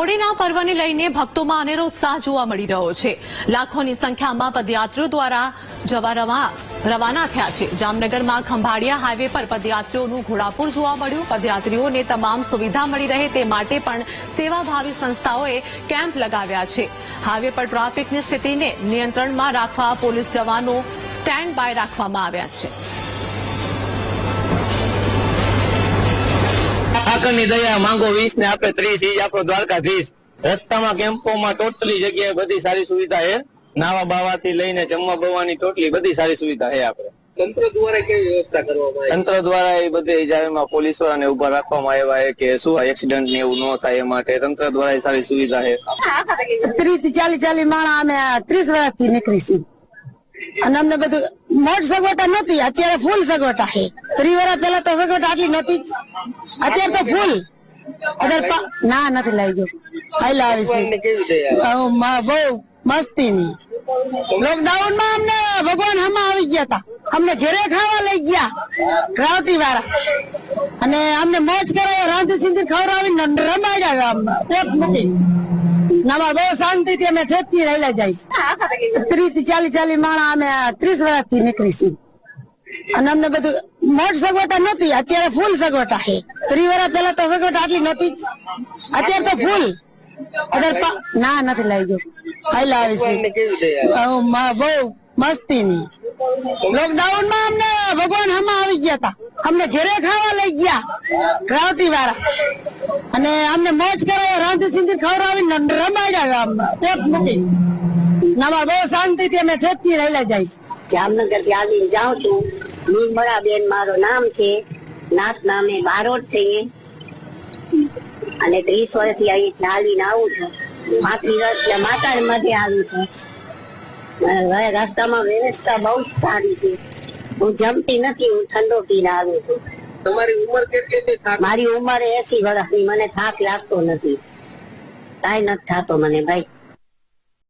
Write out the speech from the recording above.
હોળીના પર્વને લઈને ભક્તોમાં અનેરો ઉત્સાહ જોવા મળી રહ્યો છે। લાખોની સંખ્યામાં પદયાત્રીઓ દ્વારા રવાના થયા છે। જામનગરમાં ખંભાળિયા હાઈવે પર પદયાત્રીઓનું ઘોડાપુર જોવા મળ્યું। પદયાત્રીઓને તમામ સુવિધા મળી રહે તે માટે પણ સેવાભાવી સંસ્થાઓએ કેમ્પ લગાવ્યા છે। હાઈવે પર ટ્રાફિકની સ્થિતિને નિયંત્રણમાં રાખવા પોલીસ જવાનો સ્ટેન્ડ બાય રાખવામાં આવ્યા છે। આકરની દયા માંગો 20 ને આપણે 30 ઈ આપણો દ્વારકાધીશ। રસ્તામાં કેમ્પોમાં ટોટલી જગ્યાએ બધી સારી સુવિધા છે। નાવા બાવાથી લઈને જમવા બવવાની ટોટલી બધી સારી સુવિધા છે। આપણે તંત્ર દ્વારા કેવી વ્યવસ્થા કરવામાં આવી? તંત્ર દ્વારા એ બધે ઇજારામાં પોલીસ વાળાને ઉભા રાખવામાં આવ્યા છે કે શું એક્સિડન્ટ ને એવું ન થાય એ માટે તંત્ર દ્વારા એ સારી સુવિધા છે। 30 40 માણા અમે 30 વર્ષથી નીકળીશું અને અમને બધું મોટ સગવટા નથી, અત્યારે ફૂલ સગવટા છે। 30 વર્ષ પહેલા તો સગવટા આટલી નતી, અત્યારે તો ફૂલ। ના નથી લઈ ગયો પહેલા આવી છે બહુ મસ્તીની। લોકડાઉન માં અમને ભગવાન હમા આવી ગયા હતા, અમને ઘેરે ખાવા લઈ ગયા ગ્રાવટી વાળા અને અમને મોજ કરાવ્યા, રાંધી સિંધી ખવડાવીને રમાડ્યા મૂકી। નામાં બહુ શાંતિથી અમે ઠેકથી રહેલા જઈશ। 30 40 માણા અમે 30 વર્ષથી નીકળીશું અને અમને બધું મોટ સગવટા નથી, અત્યારે ફૂલ સગવટા છે। 30 વર્ષ પહેલા તો સગવટા આટલી નથી, અત્યારે તો ફૂલ। ના નથી લઈ ગયો પહેલા આવી છે બહુ મસ્તીની। લોકડાઉન માં અમને ભગવાન હમા આવી ગયા હતા, અમને ઘેરે ખાવા લઈ ગયા ગ્રાવટી વાળા અને અમને મોજ કરાવ્યા, રાંધી સિંધી ખવડાવીને રમાડ્યા મૂકી। નામાં બહુ શાંતિથી અમે ઠેકથી રહેલા જઈશ। જામનગર થી આવી જાઉં છું। નિર્મળા બેન મારું નામ છે, નાત નામે બારોટ છે અને 30 વર્ષથી અહીં ચાલીને આવું છું। 35 વર્ષ માતા मध्ये આવી છું। રસ્તામાં વ્યવસ્થા બહુ સારી છે। હું જમતી નથી, હું ઠંડો પીને આવું છું। તમારી ઉંમર કેટલી છે? મારી ઉંમર 80 વર્ષની, મને થાક લાગતો નથી, કાંઈ નથી થતો મને ભાઈ।